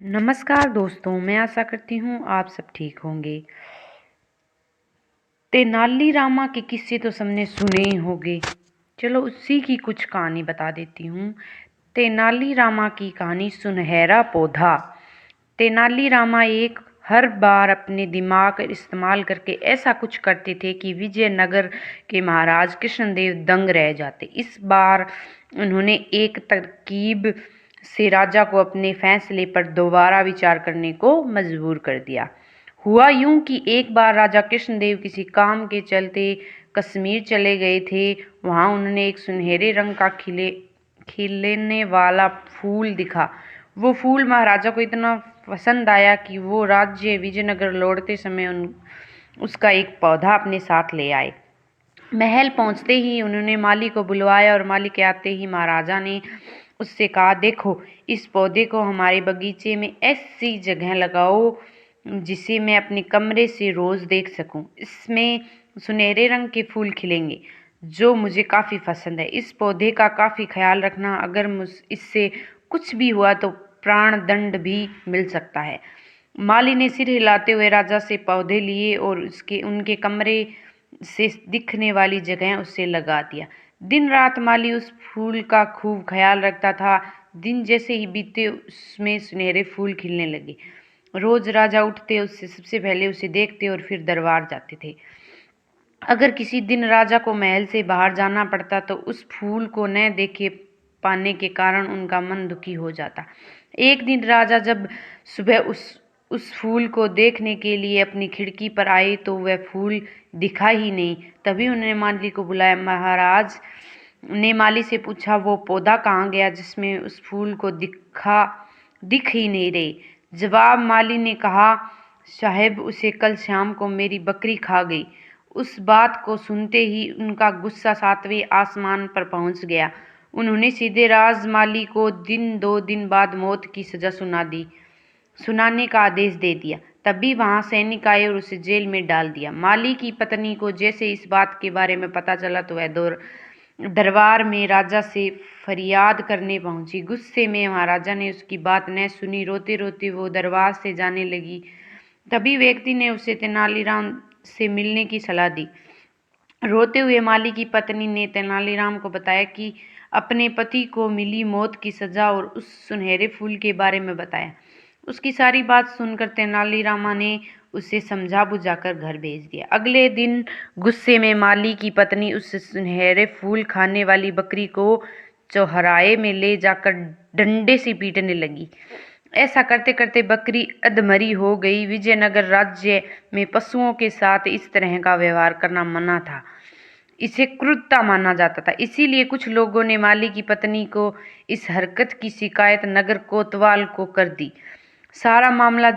नमस्कार दोस्तों, मैं आशा करती हूँ आप सब ठीक होंगे। तेनालीरामा के किस्से तो सबने सुने ही होंगे। चलो उसी की कुछ कहानी बता देती हूँ। तेनालीरामा की कहानी सुनहरा पौधा। तेनालीरामा एक हर बार अपने दिमाग का इस्तेमाल करके ऐसा कुछ करते थे कि विजयनगर के महाराज कृष्णदेव दंग रह जाते। इस बार उन्होंने एक तरकीब से राजा को अपने फैसले पर दोबारा विचार करने को मजबूर कर दिया। हुआ यूं कि एक बार राजा कृष्णदेव किसी काम के चलते कश्मीर चले गए थे। वहां उन्होंने एक सुनहरे रंग का खिलने वाला फूल दिखा। वो फूल महाराजा को इतना पसंद आया कि वो राज्य विजयनगर लौटते समय उसका एक पौधा अपने साथ ले आए। महल पहुंचते ही उन्होंने माली को बुलवाया और माली के आते ही महाराजा ने उससे कहा, देखो, इस पौधे को हमारे बगीचे में ऐसी जगह लगाओ जिसे मैं अपने कमरे से रोज देख सकूं। इसमें सुनहरे रंग के फूल खिलेंगे जो मुझे काफ़ी पसंद है। इस पौधे का काफ़ी ख्याल रखना, अगर इससे कुछ भी हुआ तो प्राण दंड भी मिल सकता है। माली ने सिर हिलाते हुए राजा से पौधे लिए और उनके कमरे से दिखने वाली जगह उससे लगा दिया। दिन रात माली उस फूल का खूब ख्याल रखता था। दिन जैसे ही बीते उसमें सुनहरे फूल खिलने लगे। रोज राजा उठते, उससे सबसे पहले उसे देखते और फिर दरबार जाते थे। अगर किसी दिन राजा को महल से बाहर जाना पड़ता तो उस फूल को न देखे पाने के कारण उनका मन दुखी हो जाता। एक दिन राजा जब सुबह उस फूल को देखने के लिए अपनी खिड़की पर आए तो वह फूल दिखा ही नहीं। तभी उन्होंने माली को बुलाया। महाराज ने माली से पूछा, वो पौधा कहाँ गया जिसमें उस फूल को दिख ही नहीं रहे। जवाब माली ने कहा, साहेब, उसे कल शाम को मेरी बकरी खा गई। उस बात को सुनते ही उनका गुस्सा 7वें आसमान पर पहुंच गया। उन्होंने सीधे राजमाली को 2 दिन बाद मौत की सजा सुनाने का आदेश दे दिया। तभी वहां सैनिक आए और उसे जेल में डाल दिया। माली की पत्नी को जैसे इस बात के बारे में पता चला तो वह दरबार में राजा से फरियाद करने पहुंची। गुस्से में महाराजा ने उसकी बात न सुनी। रोते रोते वो दरबार से जाने लगी। तभी व्यक्ति ने उसे तेनालीराम से मिलने की सलाह दी। रोते हुए माली की पत्नी ने तेनालीराम को बताया कि अपने पति को मिली मौत की सजा और उस सुनहरे फूल के बारे में बताया। उसकी सारी बात सुनकर तेनालीरामा ने उसे समझा बुझाकर घर भेज दिया। अगले दिन गुस्से में माली की पत्नी उस सुनहरे फूल खाने वाली बकरी को चौराहे में ले जाकर डंडे से पीटने लगी। ऐसा करते करते बकरी अधमरी हो गई। विजयनगर राज्य में पशुओं के साथ इस तरह का व्यवहार करना मना था। इसे क्रूरता माना जाता था। इसीलिए कुछ लोगों ने माली की पत्नी को इस हरकत की शिकायत नगर कोतवाल को कर दी। सारा मामला